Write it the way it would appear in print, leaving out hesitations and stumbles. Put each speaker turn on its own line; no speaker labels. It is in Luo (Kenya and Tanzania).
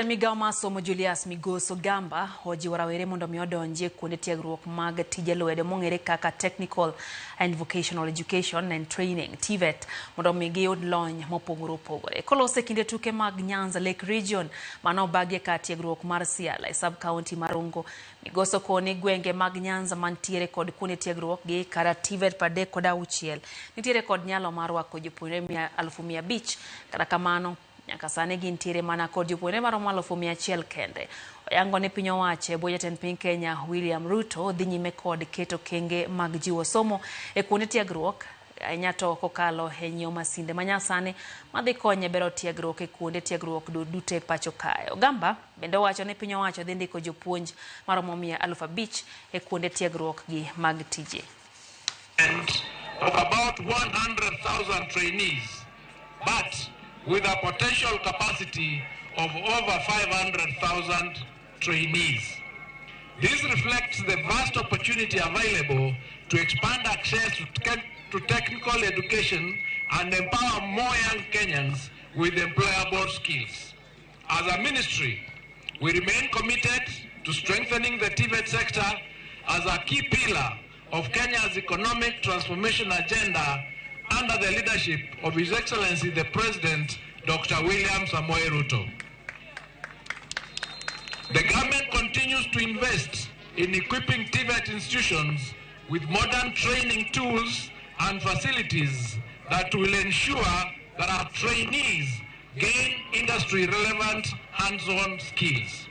Migao masomo Julius Migos Ogamba ojiwo rawere mondo mi odonje kuonde tiegruok mag tije lwedo mong'ere kaka Technical and Vocational Education and Training TVET mondo mi giyud lony mopogore opogore. Kolose kinde tuke mag Nyanza Lake Region mano bagie ka tiegruok mar Siala e sub county Marongo. Migos okone gwenge mag Nyanza mantiere kod kuonde tiegruok gi kara TVET 36 nitiere kod nyalo mar rwako jopuonjre 1,500 kata kamano nyaka sani gintiere mana kod jopuonjre maromo 100,000 kende. Oyango ne piny owacho bo jatend piny Kenya William Ruto dhi nyime kod keto kenge mag jiwo somo e kuonde tiegruok nyato kokalo e nyiewo masinde manyasani madhi konye bero tiegruok e kuonde tiegruok duto e pacho kae. Ogamba bende owacho ne piny owacho dhi ndiko jopuonj maromo 500,000 e kuonde tiegruok gi mag tije.
And of about 100,000 trainees, but with a potential capacity of over 500,000 trainees. This reflects the vast opportunity available to expand access to technical education and empower more young Kenyans with employable skills. As a ministry, we remain committed to strengthening the TVET sector as a key pillar of Kenya's economic transformation agenda under the leadership of His Excellency the President, Dr. William Samoei Ruto. The government continues to invest in equipping TVET institutions with modern training tools and facilities that will ensure that our trainees gain industry-relevant hands-on skills.